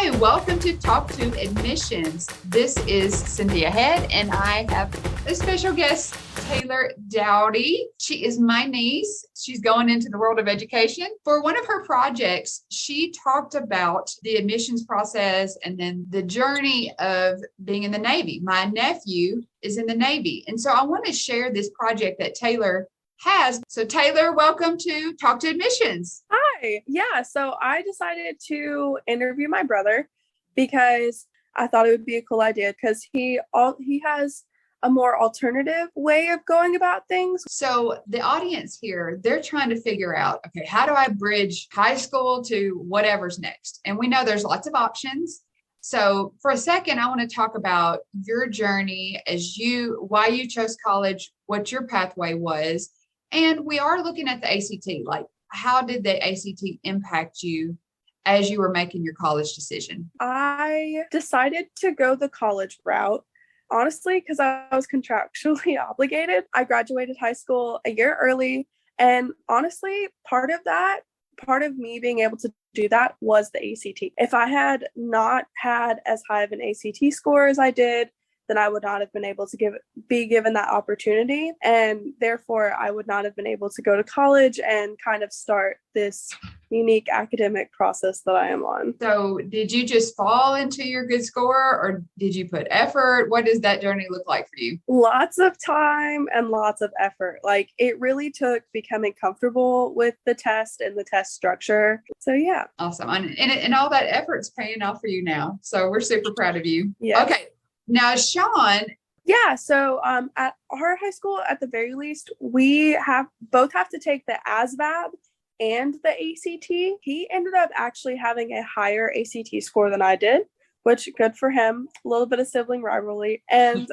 Hi, welcome to Talk to Admissions. This is Cynthia Head, and I have a special guest, Taylor Dowdy. She is my niece. She's going into the world of education. For one of her projects, she talked about the admissions process and then the journey of being in the Navy. My nephew is in the Navy, and so I want to share this project that Taylor has. So Taylor, welcome to Talk to Admissions. Hi. Yeah, so I decided to interview my brother because I thought it would be a cool idea because he has a more alternative way of going about things. So the audience here, they're trying to figure out, okay, how do I bridge high school to whatever's next? And we know there's lots of options. So for a second, I want to talk about your journey why you chose college, what your pathway was. And we are looking at the ACT, like how did the ACT impact you as you were making your college decision? I decided to go the college route, honestly, because I was contractually obligated. I graduated high school a year early. And honestly, part of me being able to do that was the ACT. If I had not had as high of an ACT score as I did, then I would not have been able to be given that opportunity. And therefore, I would not have been able to go to college and kind of start this unique academic process that I am on. So did you just fall into your good score, or did you put effort? What does that journey look like for you? Lots of time and lots of effort. Like, it really took becoming comfortable with the test and the test structure. So yeah. Awesome. And all that effort's paying off for you now. So we're super proud of you. Yeah. Okay. Now, Sean. Yeah. So at our high school, at the very least, we both have to take the ASVAB and the ACT. He ended up actually having a higher ACT score than I did, which good for him. A little bit of sibling rivalry. And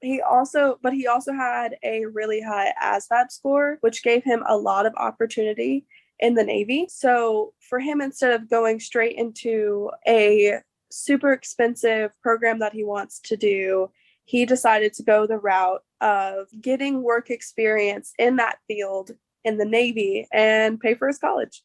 he also had a really high ASVAB score, which gave him a lot of opportunity in the Navy. So for him, instead of going straight into a super expensive program that he wants to do, he decided to go the route of getting work experience in that field in the Navy and pay for his college.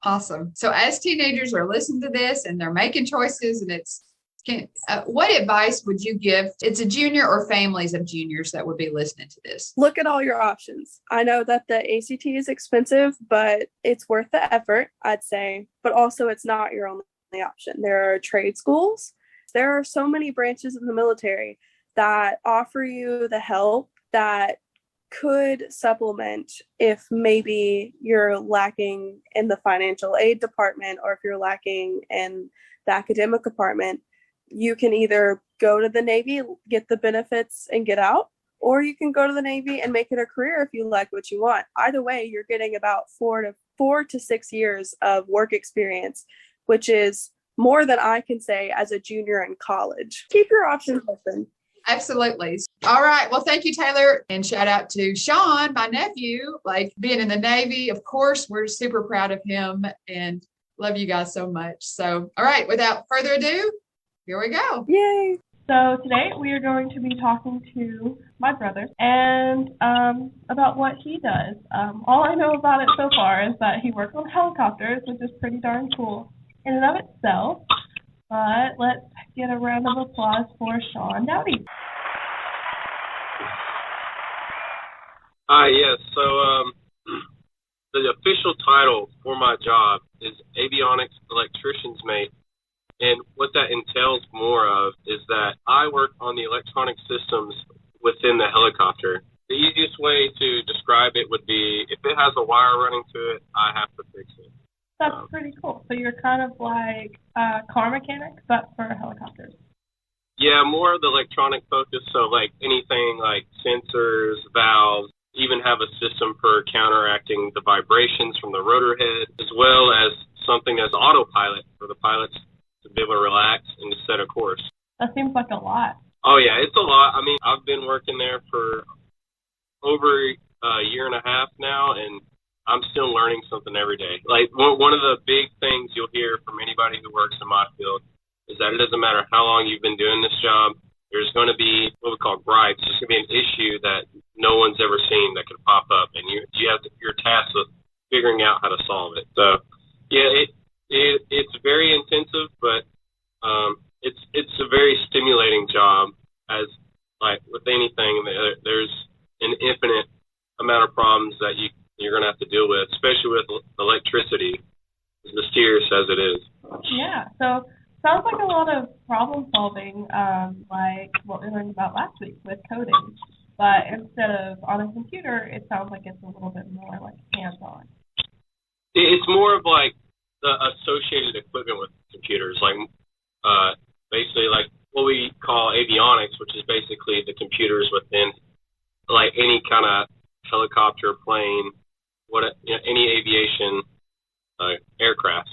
Awesome. So as teenagers are listening to this and they're making choices, and what advice would you give? It's a junior or families of juniors that would be listening to this. Look at all your options. I know that the ACT is expensive, but it's worth the effort, I'd say. But also, it's not your only option. There are trade schools. There are so many branches of the military that offer you the help that could supplement if maybe you're lacking in the financial aid department, or if you're lacking in the academic department. You can either go to the Navy, get the benefits, and get out, or you can go to the Navy and make it a career if you like what you want. Either way, you're getting about 4 to 6 years of work experience, which is more than I can say as a junior in college. Keep your options open. Absolutely. All right. Well, thank you, Taylor. And shout out to Sean, my nephew, like being in the Navy. Of course, we're super proud of him and love you guys so much. So, all right. Without further ado, here we go. Yay. So today we are going to be talking to my brother and about what he does. All I know about it so far is that he works on helicopters, which is pretty darn cool in and of itself. But let's get a round of applause for Sean Dowdy. Hi, yes. So the official title for my job is Avionics Electrician's Mate. And what that entails more of is that I work on the electronic systems within the helicopter. The easiest way to describe it would be if it has a wire running to it, I have to fix it. That's pretty cool. So you're kind of like a car mechanic, but for helicopters. Yeah, more of the electronic focus. So like anything like sensors, valves, even have a system for counteracting the vibrations from the rotor head, as well as something as autopilot for the pilots to be able to relax and to set a course. That seems like a lot. Oh, yeah, it's a lot. I mean, I've been working there for over a year and a half now, and I'm still learning something every day. Like, one of the big things you'll hear from anybody who works in my field is that it doesn't matter how long you've been doing this job, there's going to be what we call gripes. There's going to be an issue that no one's ever seen that could pop up, and you're tasked with figuring out how to solve it. So, yeah, it's very intensive, but as it is. Yeah. So sounds like a lot of problem solving, like what we learned about last week with coding. But instead of on a computer, it sounds like it's a little bit more like hands-on. It's more of like the associated equipment with computers, like basically like what we call avionics, which is basically the computers within like any kind of helicopter, plane, any aviation aircraft.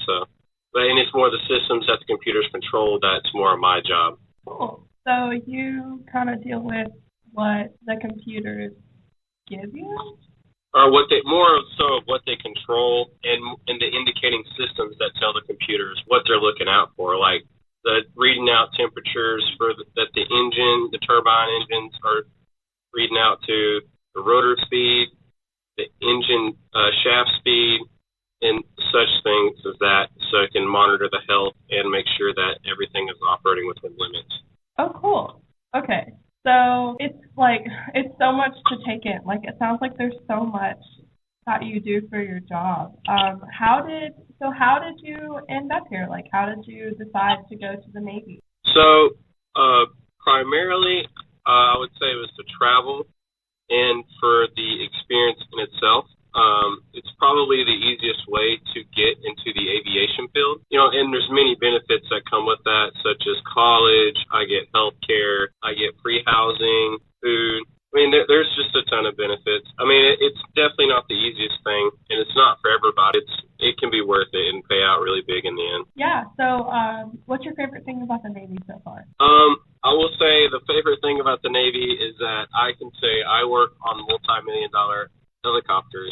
And it's more the systems that the computers control. That's more of my job. Cool. So you kind of deal with what the computers give you, or what they control, and the indicating systems that tell the computers what they're looking out for, like the reading out temperatures that the engine, the turbine engines are reading out to, the rotor speed, the engine shaft speed, and such things as that, so it can monitor the health and make sure that everything is operating within limits. Oh, cool. Okay. So it's so much to take in. Like, it sounds like there's so much that you do for your job. How did you end up here? Like, how did you decide to go to the Navy? So, primarily, I would say it was to travel and for the experience in itself. It's probably the easiest way to get into the aviation field. And there's many benefits that come with that, such as college, I get health care, I get free housing, food. I mean, there's just a ton of benefits. I mean, it's definitely not the easiest thing, and it's not for everybody. It can be worth it and pay out really big in the end. Yeah, so what's your favorite thing about the Navy so far? I will say the favorite thing about the Navy is that I can say I work on multi-million-dollar helicopters.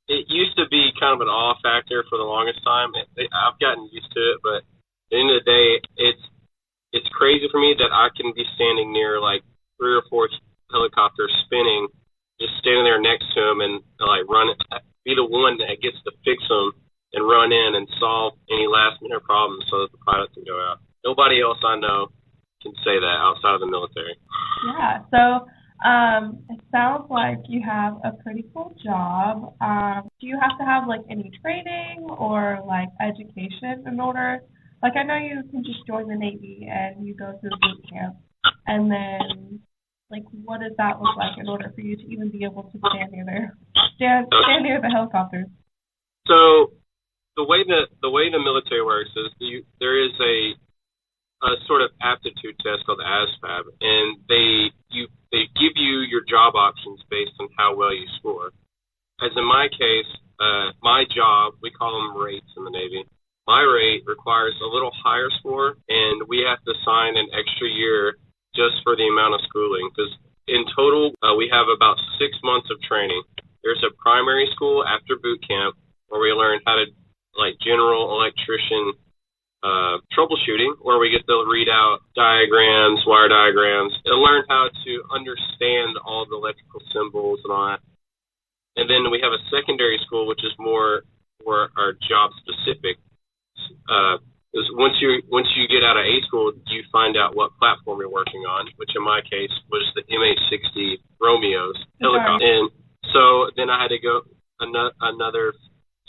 It used to be kind of an awe factor for the longest time. I've gotten used to it, but at the end of the day, it's crazy for me that I can be standing near like 3 or 4 helicopters spinning, just standing there next to them and like be the one that gets to fix them and run in and solve any last minute problems so that the pilot can go out. Nobody else I know can say that outside of the military. Yeah, so it sounds like you have a pretty cool job. Do you have to have like any training or like education in order? Like, I know you can just join the Navy and you go through boot camp, and then like what does that look like in order for you to even be able to stand near the helicopters? So the way the military works is there is a sort of aptitude test called the ASVAB, and they give you your job options based on how well you score. As in my case, my job, we call them rates in the Navy. My rate requires a little higher score, and we have to sign an extra year just for the amount of schooling, because in total, we have about 6 months of training. There's a primary school after boot camp where we learn how to, like, general electrician troubleshooting, where we get to read out diagrams, wire diagrams, and learn how to understand all the electrical symbols and all that. And then we have a secondary school, which is more our job specific. Is once you get out of A school, you find out what platform you're working on, which in my case was the MH-60 Romeo's helicopter. And so then I had to go another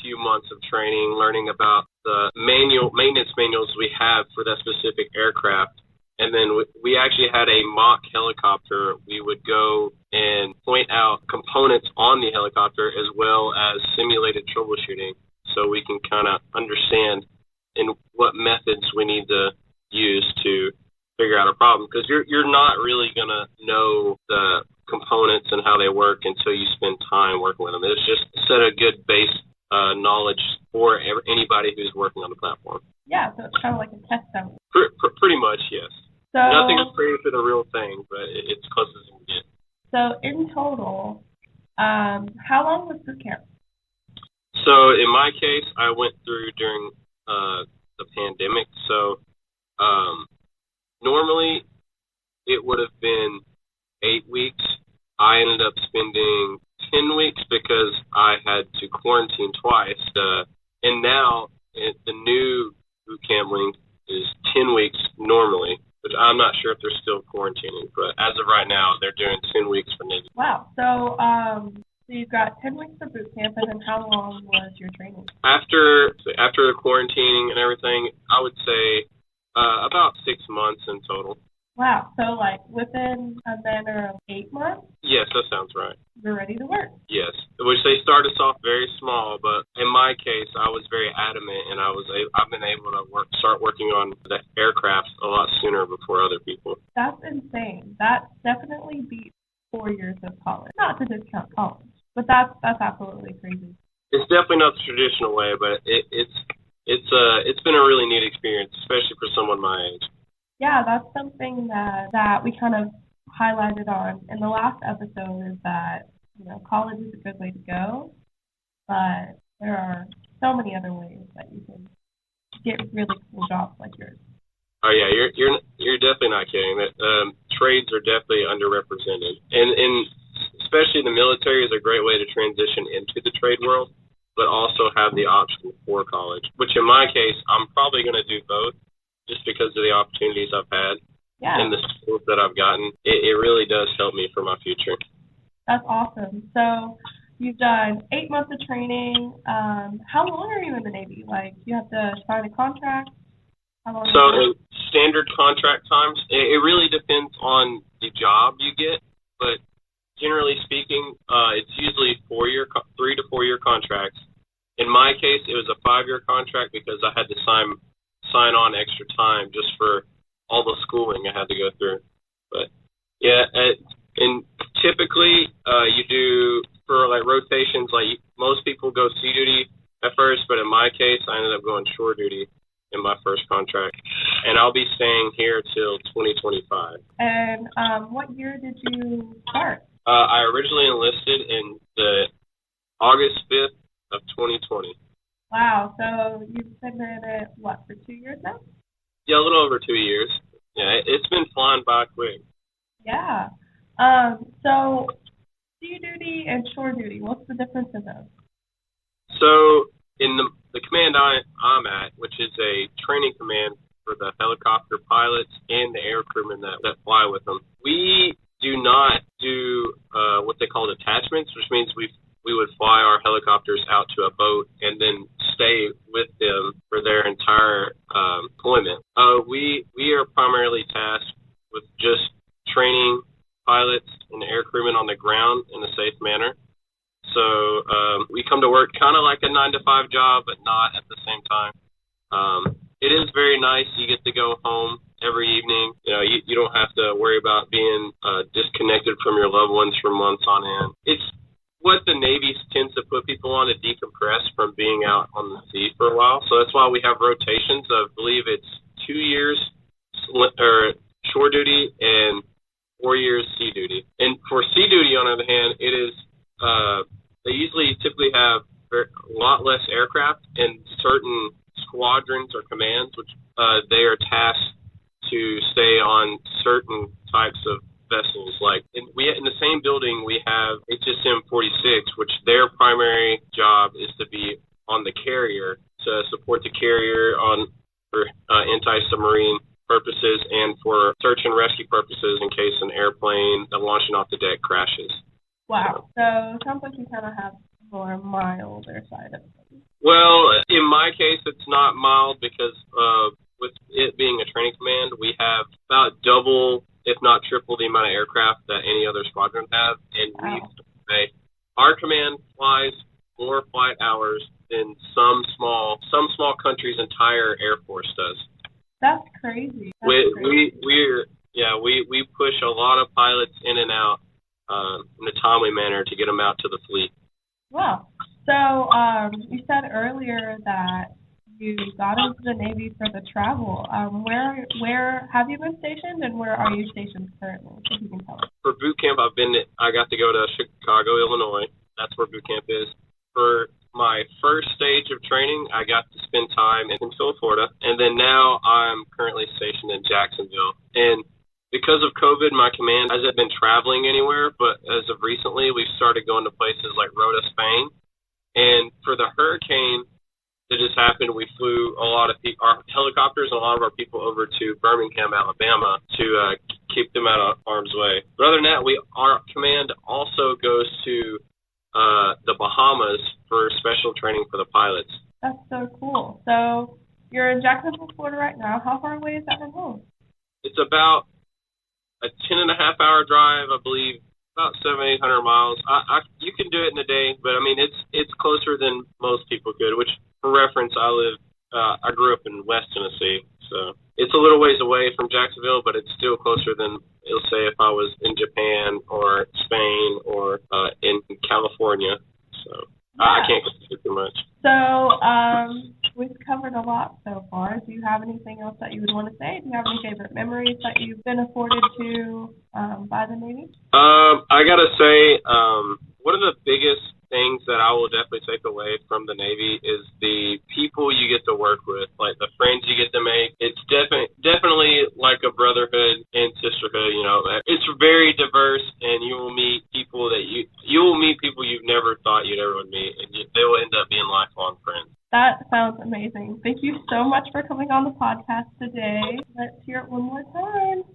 few months of training, learning about the maintenance manuals we have for that specific aircraft. And then we actually had a mock helicopter. We would go and point out components on the helicopter as well as simulated troubleshooting, so we can kind of understand in what methods we need to use to figure out a problem. Because you're not really going to know the components and how they work until you spend time working with them. It's just a set of good base knowledge for anybody who's working on the platform. Yeah, so it's kind of like a test dummy. Pretty much, yes. So, nothing is created for the real thing, but it's close as you can get. So in total, how long was boot camp? So in my case, I went through during the pandemic. So normally it would have been 8 weeks. I ended up spending 10 weeks because I had to quarantine twice. And now the new boot camp length is 10 weeks normally, but I'm not sure if they're still quarantining. But as of right now, they're doing 10 weeks for Navy. Wow. So So you've got 10 weeks for boot camp, and then how long was your training? After the quarantining and everything, I would say about 6 months in total. Wow. So like within a matter of 8 months? Yes, that sounds right. You're ready to work. Yes, which they started us off very small, but in my case, I was very adamant, and I've been able to start working on the aircraft a lot sooner before other people. That's insane. That definitely beats 4 years of college. Not to discount college, but that's absolutely crazy. It's definitely not the traditional way, but it's been a really neat experience, especially for someone my age. Yeah, that's something that we kind of highlighted on in the last episode, is that, you know, college is a good way to go, but there are so many other ways that you can get really cool jobs like yours. Oh yeah, you're definitely not kidding. That trades are definitely underrepresented, and especially the military is a great way to transition into the trade world, but also have the option for college. Which in my case, I'm probably going to do both, just because of the opportunities I've had and the skills that I've gotten. It really does help me for my future. That's awesome. So you've done 8 months of training. How long are you in the Navy? Like, you have to sign a contract? So standard contract times, it really depends on the job you get, but generally speaking, it's usually 3 to 4 year contracts. In my case, it was a 5-year contract because I had to sign on extra time just for all the schooling I had to go through. But yeah, and typically you do for like rotations, like most people go sea duty at first, but in my case, I ended up going shore duty in my first contract, and I'll be staying here till 2025. And what year did you start? I originally enlisted in the August 5th of 2020. Wow, so you've been in it, what, for 2 years now? Yeah, a little over 2 years. Yeah, it's been flying by quick. Yeah. So sea duty and shore duty, what's the difference in those? So in the command I'm at, which is a training command for the helicopter pilots and the air crewmen that fly with them, we do not do what they call detachments, which means we would fly our helicopters out to a boat and then stay with them for their entire deployment. We are primarily tasked with just training pilots and air crewmen on the ground in a safe manner. So we come to work kind of like a 9-to-5 job, but not at the same time. It is very nice. You get to go home every evening. You know, you don't have to worry about being disconnected from your loved ones for months on end. It's what the Navy tends to put people on to decompress from being out on the sea for a while. So that's why we have rotations of, I believe it's 2 years or shore duty and 4 years sea duty. And for sea duty, on the other hand, it is they typically have a lot less aircraft, and certain squadrons or commands, which they are tasked to stay on certain types of vessels. Like in the same building, we have HSM 46, which their primary job is to be on the carrier to support the carrier for anti-submarine purposes and for search and rescue purposes in case an airplane launching off the deck crashes. Wow. So it sounds like you kind of have more milder side of things. Well, in my case, it's not mild because with it being a training command, we have about double, if not triple, the amount of aircraft that any other squadron have. And our command flies more flight hours than some small country's entire air force does. That's crazy. We push a lot of pilots in and out in a timely manner to get them out to the fleet. Wow. So you said earlier that you got into the Navy for the travel. Where have you been stationed, and where are you stationed currently, if you can tell us? For boot camp, I got to go to Chicago, Illinois. That's where boot camp is. For my first stage of training, I got to spend time in Florida, and then now I'm currently stationed in Jacksonville. And because of COVID, my command hasn't been traveling anywhere, but as of recently, we've started going to places like Rota, Spain. And for the hurricane that just happened, we flew our helicopters and a lot of our people over to Birmingham, Alabama to keep them out of harm's way. But other than that, our command also goes to the Bahamas for special training for the pilots. That's so cool. So you're in Jacksonville, Florida right now. How far away is that from home? It's about a 10.5-hour drive, I believe, about 700-800 miles. You can do it in a day, but I mean it's closer than most people could. Which, for reference, I grew up in West Tennessee, so it's a little ways away from Jacksonville, but it's still closer than, it'll say, if I was in Japan or Spain or in California. So I can't consider too much. So we've covered a lot so far. Do you have anything else that you would want to say? Do you have any favorite memories that you've been afforded to by the Navy? I gotta say, one of the biggest things that I will definitely take away from the Navy is the people you get to work with, like the friends you get to make. It's definitely like a brotherhood and sisterhood. You know, it's very diverse, and you will meet people that you will meet people you've never thought you'd ever meet, and they will end up being lifelong friends. That sounds amazing. Thank you so much for coming on the podcast today. Let's hear it one more time.